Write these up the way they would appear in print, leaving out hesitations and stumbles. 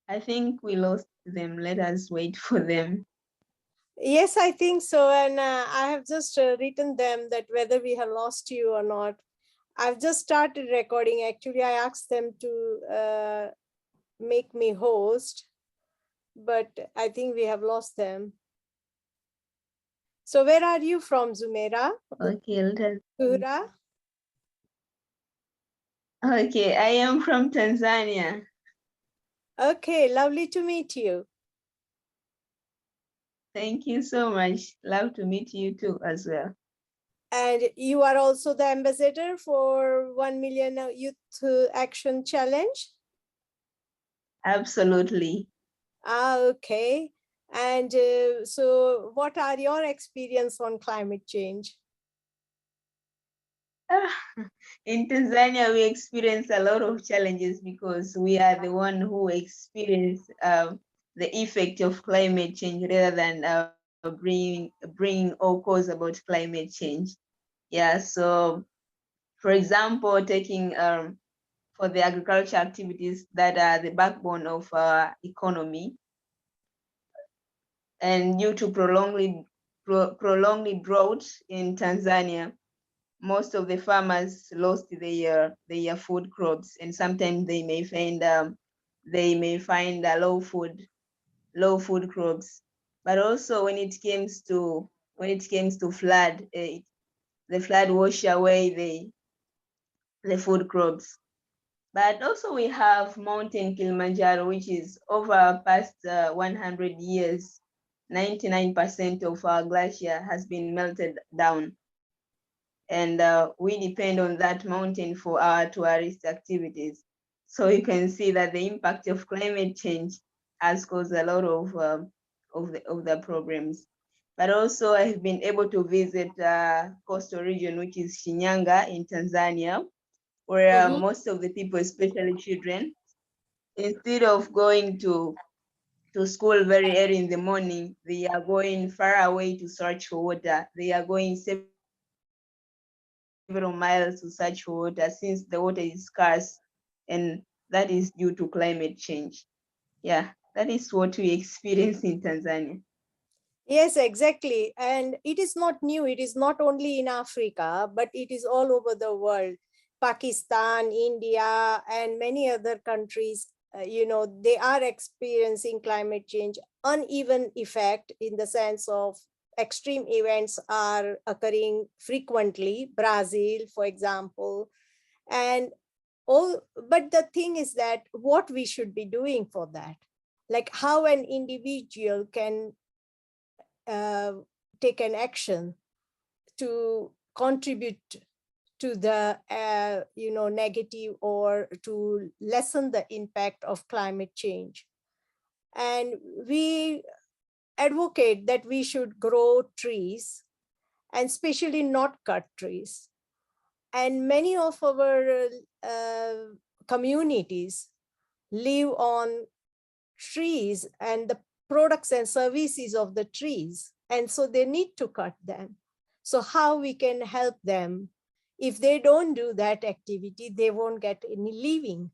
I think we lost them. Let us wait for them. Yes, I think so. And I have just written them that whether we have lost you or not. I've just started recording. Actually, I asked them to make me host, but I think we have lost them. So where are you from, Zumeira? Okay, let us. Zuhura? Okay, I am from Tanzania. Okay, lovely to meet you. Thank you so much. Love to meet you too as well. And you are also the ambassador for 1 Million Youth Action Challenge? Absolutely. Okay. And so what are your experience on climate change? In Tanzania, we experience a lot of challenges because we are the one who experience the effect of climate change rather than bringing all cause about climate change. Yeah, so for example, taking for the agriculture activities that are the backbone of our economy, and due to prolonged drought in Tanzania, most of the farmers lost their food crops, and sometimes they may find low food crops. But also when it comes to flood, the flood wash away the food crops. But also we have Mountain Kilimanjaro, which is over past 100 years. 99% of our glacier has been melted down. And we depend on that mountain for our tourist activities. So you can see that the impact of climate change has caused a lot of the problems. But also I have been able to visit coastal region, which is Shinyanga in Tanzania, where most of the people, especially children, instead of going to school very early in the morning, they are going far away to search for water. They are going several miles to search for water since the water is scarce, and that is due to climate change. Yeah, that is what we experience in Tanzania. Yes, exactly. And it is not new. It is not only in Africa, but it is all over the world. Pakistan, India, and many other countries, they are experiencing climate change, uneven effect in the sense of extreme events are occurring frequently. Brazil, for example. And all, but the thing is that what we should be doing for that, like how an individual can take an action to contribute to the negative or to lessen the impact of climate change. And we advocate that we should grow trees, and especially not cut trees. And many of our communities live on trees and the products and services of the trees. And so they need to cut them. So how we can help them? If they don't do that activity, they won't get any living.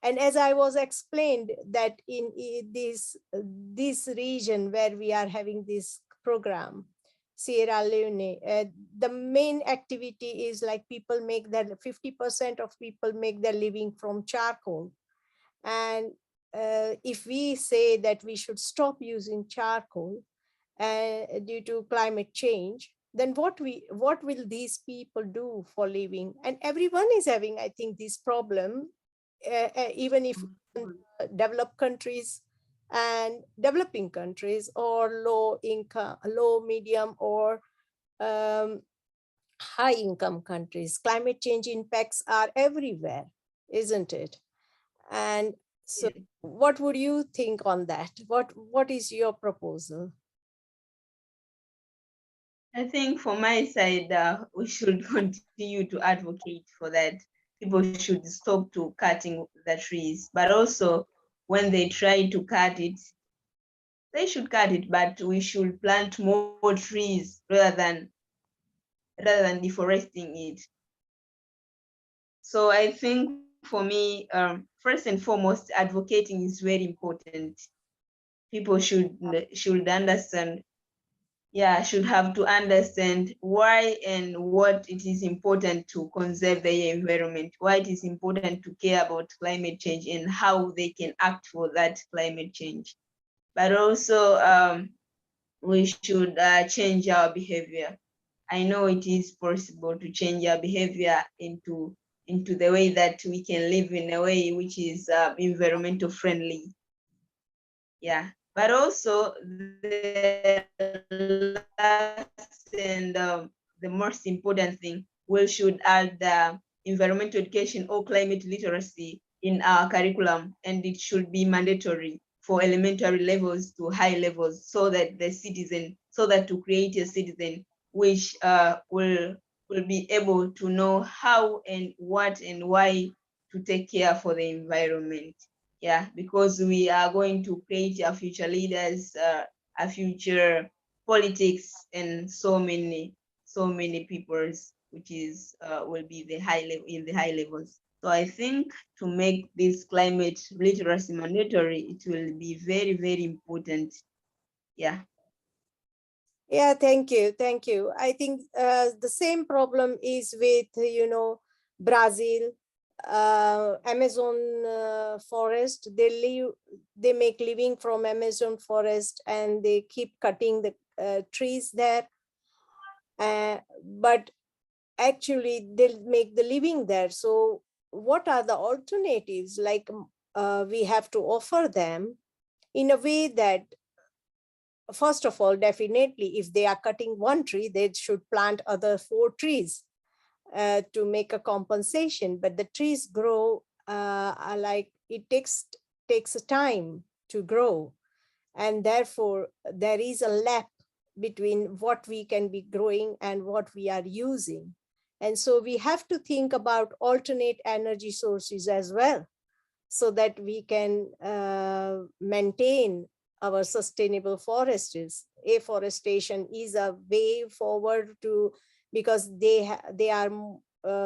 And as I was explained that in this region where we are having this program, Sierra Leone, the main activity is like 50% of people make their living from charcoal. And if we say that we should stop using charcoal due to climate change, then what will these people do for living? And everyone is having, I think, this problem, even if developed countries and developing countries, or low income, low, medium, or high income countries. Climate change impacts are everywhere, isn't it? And so what would you think on that? What is your proposal? I think for my side, we should continue to advocate for that. People should stop to cutting the trees, but also when they try to cut it, they should cut it, but we should plant more trees rather than deforesting it. So I think for me, first and foremost, advocating is very important. People should understand, yeah, should have to understand why and what it is important to conserve the environment, why it is important to care about climate change and how they can act for that climate change. But also, we should change our behavior. I know it is possible to change our behavior into the way that we can live in a way which is environmental friendly. Yeah, but also the last and the most important thing, we should add environmental education or climate literacy in our curriculum, and it should be mandatory for elementary levels to high levels, so that to create a citizen which will be able to know how and what and why to take care for the environment. Yeah, because we are going to create our future leaders, our future politics, and so many peoples, which is will be the high level in the high levels. So I think to make this climate literacy mandatory, it will be very, very important. Yeah. Yeah, thank you. Thank you. I think the same problem is with, Brazil, Amazon forest. They make living from Amazon forest, and they keep cutting the trees there. But actually, they'll make the living there. So what are the alternatives? Like, we have to offer them in a way that, first of all, definitely, if they are cutting one tree, they should plant other 4 trees to make a compensation. But the trees grow are like, it takes a time to grow, and therefore there is a gap between what we can be growing and what we are using. And so we have to think about alternate energy sources as well, so that we can maintain our sustainable forests. Afforestation is a way forward to, because they are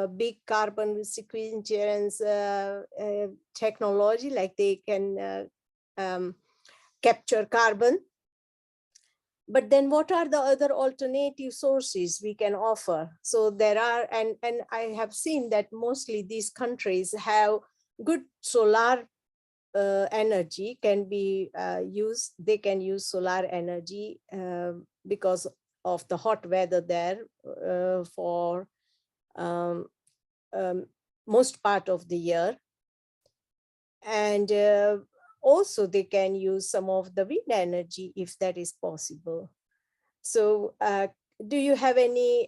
big carbon sequestrants technology, like they can capture carbon. But then what are the other alternative sources we can offer? So there are, and I have seen that mostly these countries have good solar energy can be used. They can use solar energy because of the hot weather there for most part of the year. And also they can use some of the wind energy if that is possible. So do you have any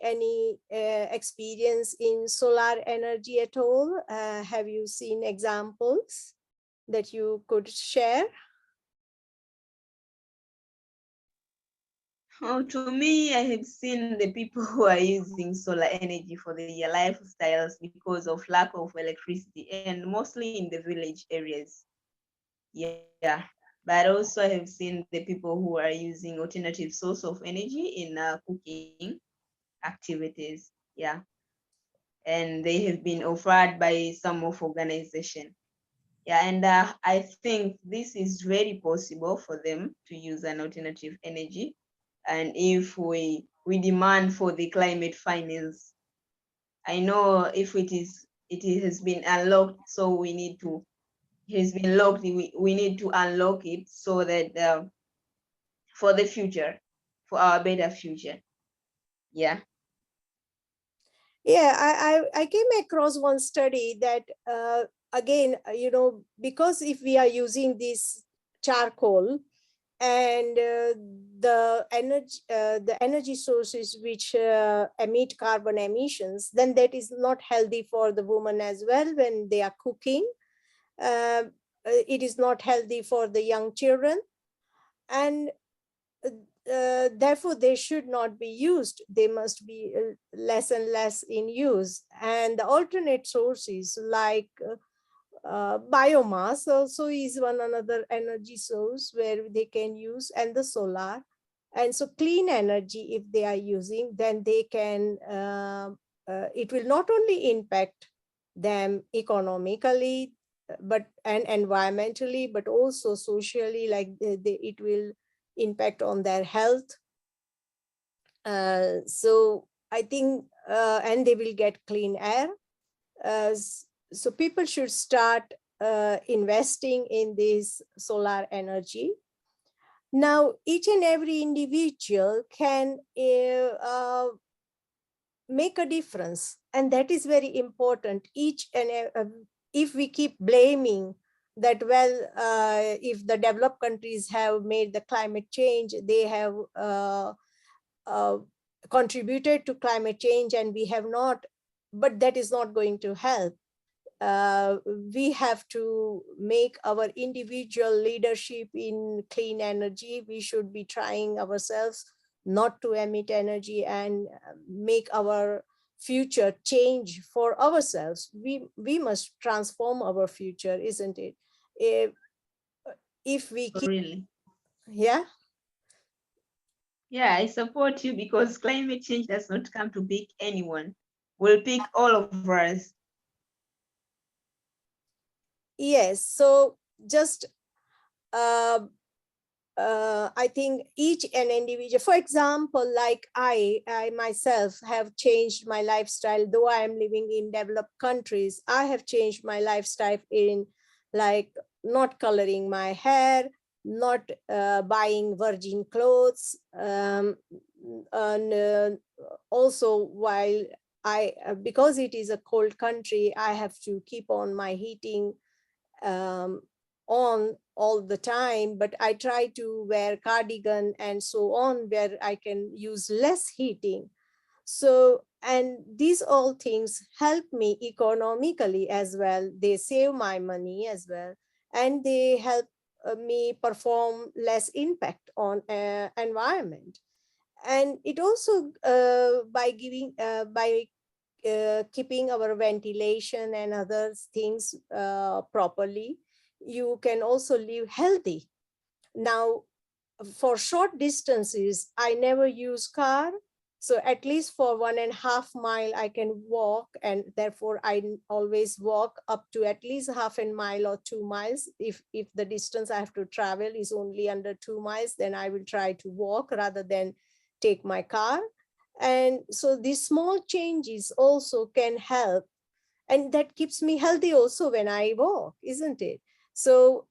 experience in solar energy at all? Have you seen examples that you could share? Oh, to me, I have seen the people who are using solar energy for their lifestyles because of lack of electricity, and mostly in the village areas. Yeah, but also I have seen the people who are using alternative source of energy in cooking activities. Yeah, and they have been offered by some of organization. Yeah, and I think this is very possible for them to use an alternative energy. And if we demand for the climate finance, I know if it has been unlocked, so we need to, it has been locked, we need to unlock it so that for the future, for our better future. Yeah. Yeah, I came across one study that again, because if we are using this charcoal and the energy sources which emit carbon emissions, then that is not healthy for the woman as well when they are cooking. It is not healthy for the young children, and therefore they should not be used. They must be less and less in use. And the alternate sources like biomass also is one another energy source where they can use, and the solar. And so clean energy, if they are using, then they can, it will not only impact them economically, and environmentally, but also socially, like it will impact on their health. So I think, and they will get clean air. So people should start investing in this solar energy. Now, each and every individual can make a difference, and that is very important. If we keep blaming that, well, if the developed countries have made the climate change, they have uh, contributed to climate change and we have not, but that is not going to help. We have to make our individual leadership in clean energy. We should be trying ourselves not to emit energy and make our future change for ourselves. We must transform our future, isn't it? If we keep, Really. yeah. Yeah, I support you because climate change does not come to pick anyone. We'll pick all of us. Yes, so just I think each an individual, for example, like I myself have changed my lifestyle. Though I am living in developed countries, I have changed my lifestyle in, like, not coloring my hair, not buying virgin clothes, and also, while because it is a cold country, I have to keep on my heating um, on all the time, but I try to wear cardigan and so on, where I can use less heating. So, and these all things help me economically as well. They save my money as well, and they help me perform less impact on environment. And it also, by keeping our ventilation and other things properly, you can also live healthy. Now, for short distances, I never use car. So at least for 1.5 miles, I can walk, and therefore I always walk up to at least half a mile or 2 miles. If the distance I have to travel is only under 2 miles, then I will try to walk rather than take my car. And so these small changes also can help, and that keeps me healthy also when I walk, isn't it? So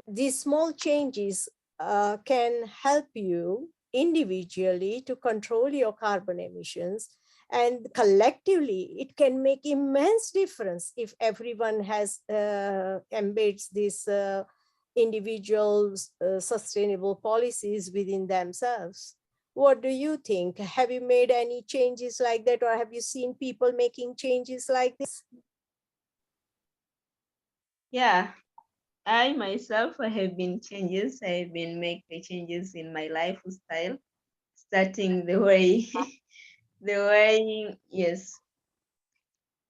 these small changes can help you individually to control your carbon emissions, and collectively it can make immense difference if everyone has embeds these individual sustainable policies within themselves. What do you think? Have you made any changes like that, or have you seen people making changes like this? Yeah, I myself I have been changes. I have been making changes in my lifestyle, starting the way, the way, yes,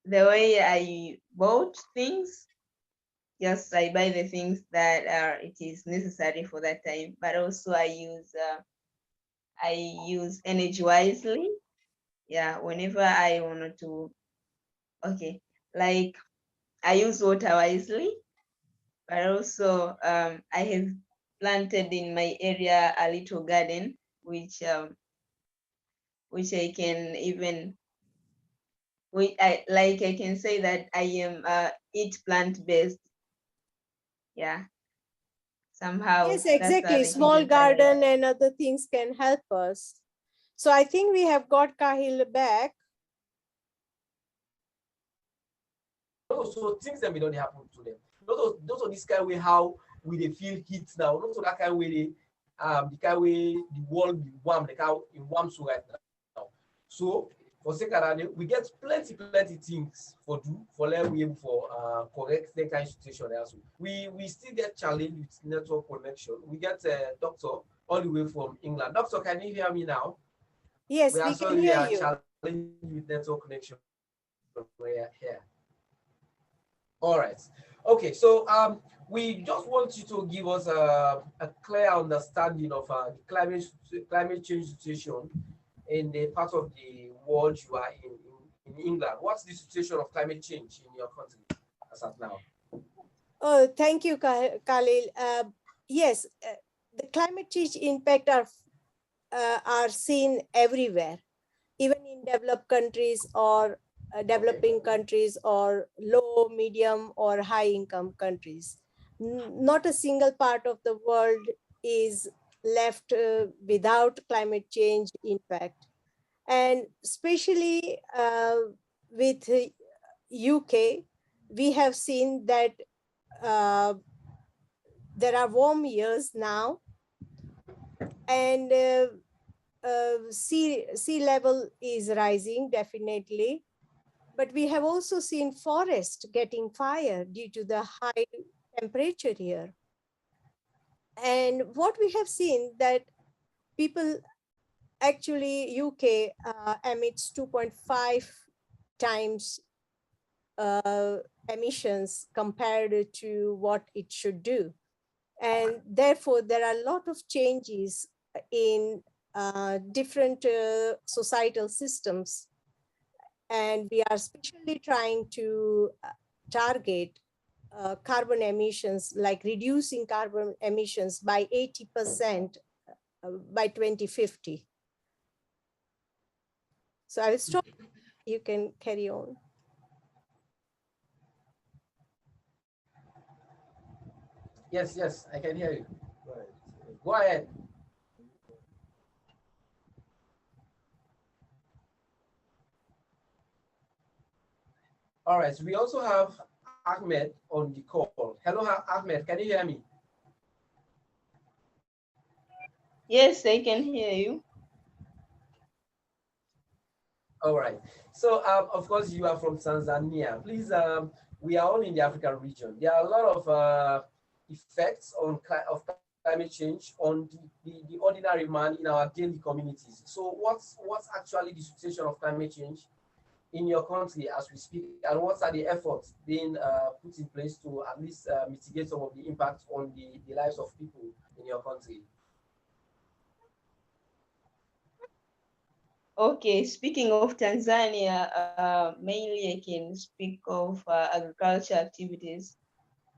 the way I bought things. Yes, I buy the things that are it is necessary for that time, but also I use energy wisely. Yeah, whenever I wanted to, okay, like I use water wisely, but also I have planted in my area a little garden, which I can even, which I can say that I am eat plant based. Yeah, somehow Yes, that's exactly. the Small changes that I. garden and other things can help us. So I think we have got Kahil back. So things that may not happen to them. Those are this kind of way how we they feel heat now. Also that kind of way the kind of way the world be warm, the kind in warm so right now. So for second we get plenty things for do for let we able for correct that kind of situation also. We still get challenged with network connection. We get a doctor all the way from England. Doctor, can you hear me now? We Yes, are we can sorry, we hear are you. challenged with network connection. We are here. All right. Okay. So we just want you to give us a clear understanding of the climate change situation in the part of the world you are in England. What's the situation of climate change in your country as of now? Oh, thank you, Khalil. Yes, the climate change impact are seen everywhere, even in developed countries or developing countries or low, medium, or high income countries. Not a single part of the world is left without climate change impact. And especially with UK, we have seen that there are warm years now, and sea level is rising definitely, but we have also seen forest getting fire due to the high temperature here. And what we have seen that people actually UK emits 2.5 times emissions compared to what it should do. And therefore, there are a lot of changes in different societal systems. And we are especially trying to target carbon emissions, like reducing carbon emissions by 80% by 2050. So I will stop. You can carry on. Yes, yes, I can hear you. Go ahead. All right, so we also have Ahmed on the call. Hello, Ahmed, can you hear me? Yes, I can hear you. All right. So, of course, you are from Tanzania. Please, we are all in the African region. There are a lot of effects of climate change on the ordinary man in our daily communities. So, what's actually the situation of climate change in your country as we speak, and what are the efforts being put in place to at least mitigate some of the impact on the lives of people in your country? Okay, speaking of Tanzania, mainly I can speak of agriculture activities,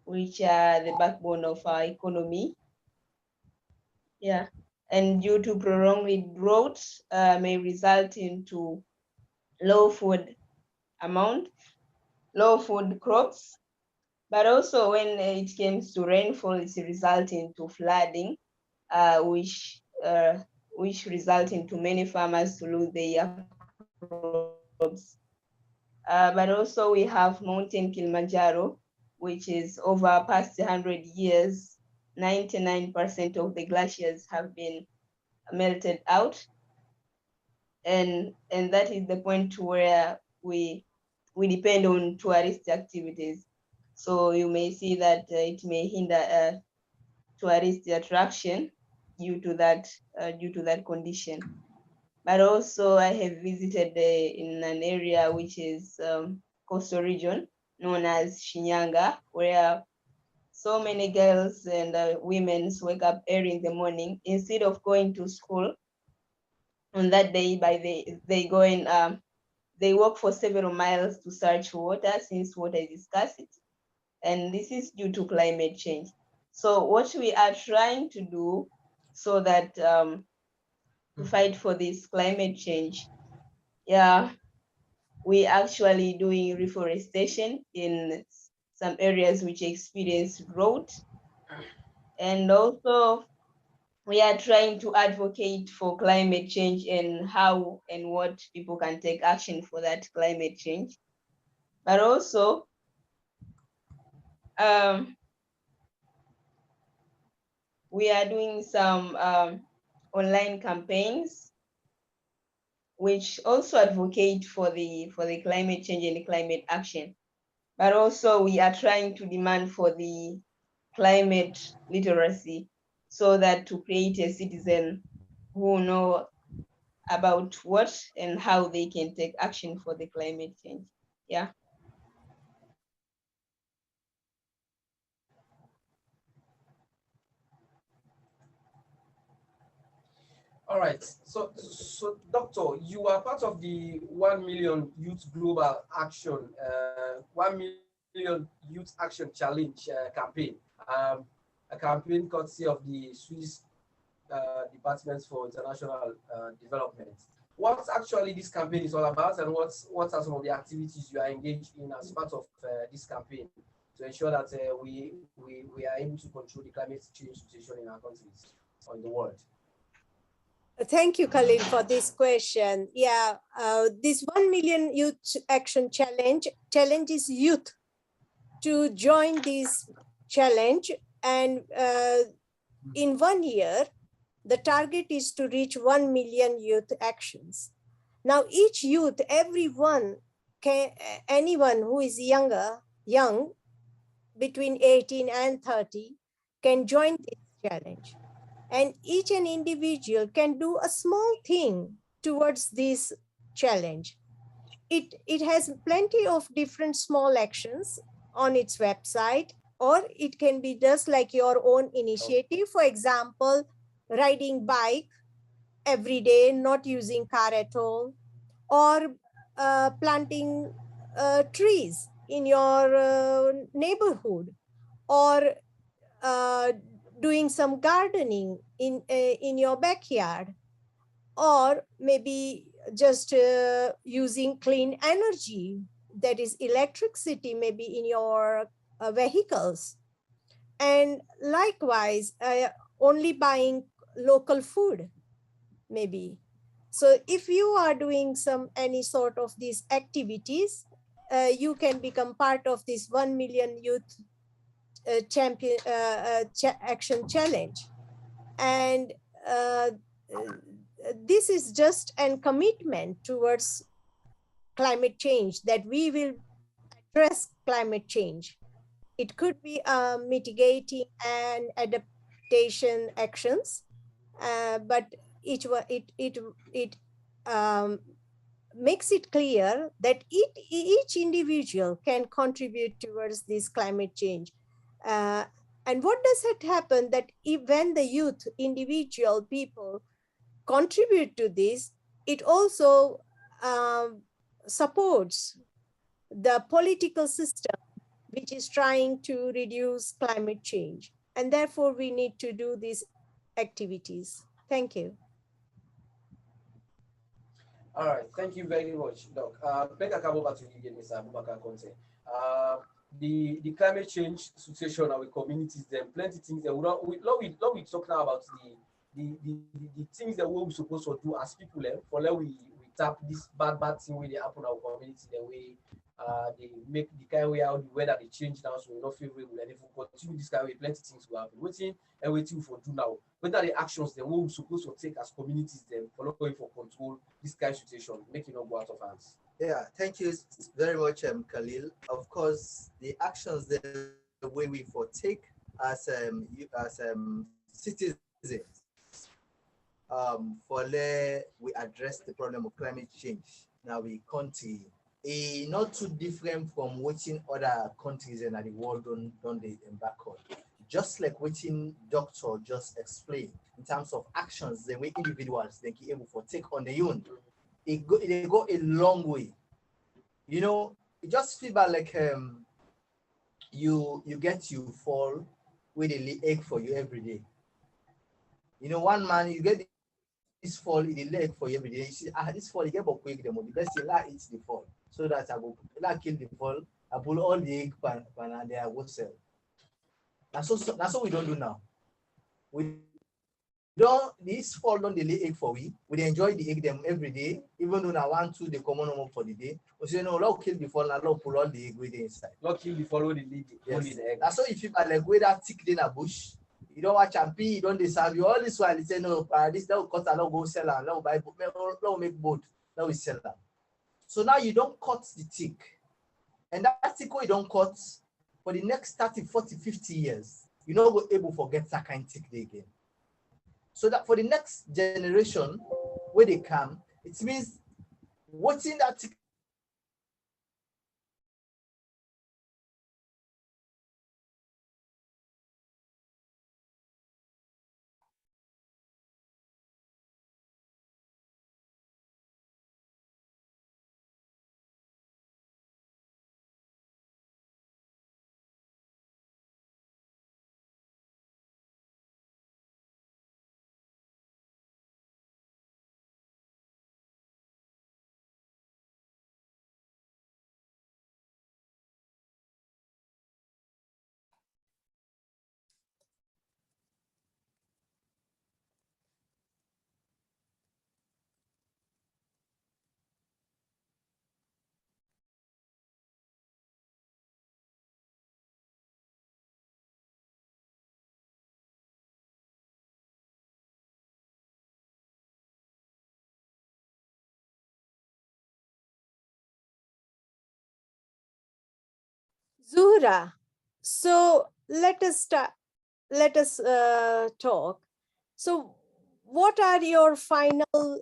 which are the backbone of our economy. Yeah, and due to prolonged drought, may result into low food amount, low food crops, but also when it comes to rainfall, it's resulting to flooding, which result into many farmers to lose their crops. But also we have Mountain Kilimanjaro, which is over past 100 years, 99% of the glaciers have been melted out. And that is the point where we depend on tourist activities. So you may see that it may hinder tourist attraction due to that condition. But also I have visited in an area which is coastal region known as Shinyanga, where so many girls and women wake up early in the morning. Instead of going to school on that day, they go and they walk for several miles to search water, since water is scarcity. And this is due to climate change. So what we are trying to do so that to fight for this climate change, yeah, we actually doing reforestation in some areas which experience drought. And also we are trying to advocate for climate change and how and what people can take action for that climate change. But also we are doing some online campaigns which also advocate for the climate change and the climate action. But also we are trying to demand for the climate literacy, so that to create a citizen who know about what and how they can take action for the climate change. Yeah. All right. So, Doctor, you are part of the 1 million Youth Global Action, 1 million Youth Action Challenge campaign, um, a campaign courtesy of the Swiss Department for International Development. What actually this campaign is all about, and what are some of the activities you are engaged in as part of this campaign to ensure that we are able to control the climate change situation in our countries or in the world? Thank you, Khalil, for this question. Yeah, this 1 million Youth Action Challenge challenges youth to join this challenge. And in 1 year, the target is to reach 1 million youth actions. Now, each youth, anyone who is young, between 18 and 30, can join this challenge. And each an individual can do a small thing towards this challenge. It has plenty of different small actions on its website, or it can be just like your own initiative. For example, riding bike every day, not using car at all, or planting trees in your neighborhood, or uh, doing some gardening in your backyard, or maybe just using clean energy, that is electricity, maybe in your vehicles. And likewise, only buying local food, maybe. So if you are doing any sort of these activities, you can become part of this 1 million youth action challenge. And this is just a commitment towards climate change, that we will address climate change. It could be mitigating and adaptation actions, but it makes it clear that each individual can contribute towards this climate change. And what does it happen that when the youth, individual people contribute to this, it also supports the political system which is trying to reduce climate change. And therefore, we need to do these activities. Thank you. All right, thank you very much, Doc. Make a come over to you again, Mr. Abubakar Conte. The climate change situation in our communities, there plenty things that we talk now about the things that we're supposed to do as people. For let we tap this bad thing where they happen in our community, the way they make the kind way out the weather they change now, so we're not favorable. And if we continue this kind of way, plenty things will happen. Waiting for do now. What are the actions that we're supposed to take as communities then following for control this kind of situation, making it not go out of hands? Yeah, thank you very much, Khalil. Of course, the actions the way we take as citizens, for we address the problem of climate change. Now we continue. Not too different from watching other countries in the world don't they embark on. Just like watching doctor just explained in terms of actions, the way individuals they can able to take on their own. They go a long way. You know, it just feel bad like you fall where they lay egg for you every day. You know, one man you get this fall, it lay egg for you every day. You see, this fall you get about quick the best thing like eats the fall. So that I go kill the fall, I pull all the egg and they will sell. That's what we don't do now. We don't this fall don't they lay egg for we enjoy the egg them every day, even though now 1, 2 they come on for the day. We say no, Lord kill the fall and Lord pull all the egg with the inside. Lord kill the fall with the lead, yes. The egg. That's why if you are like way that thick in a bush, you don't watch and pee, you don't deserve you all this while you say no, this that will cut and not go sell and now buy now make boat, now we sell them. So now you don't cut the tick. And that tick you don't cut for the next 30, 40, 50 years, you're not go able to forget that kind of tick again. So that for the next generation, where they come, it means watching that tick Zuhura, so let us start. Let us talk. So, what are your final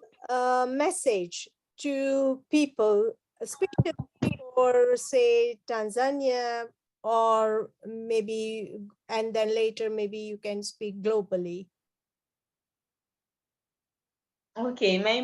message to people, especially for say Tanzania, or maybe, and then later maybe you can speak globally? Okay, my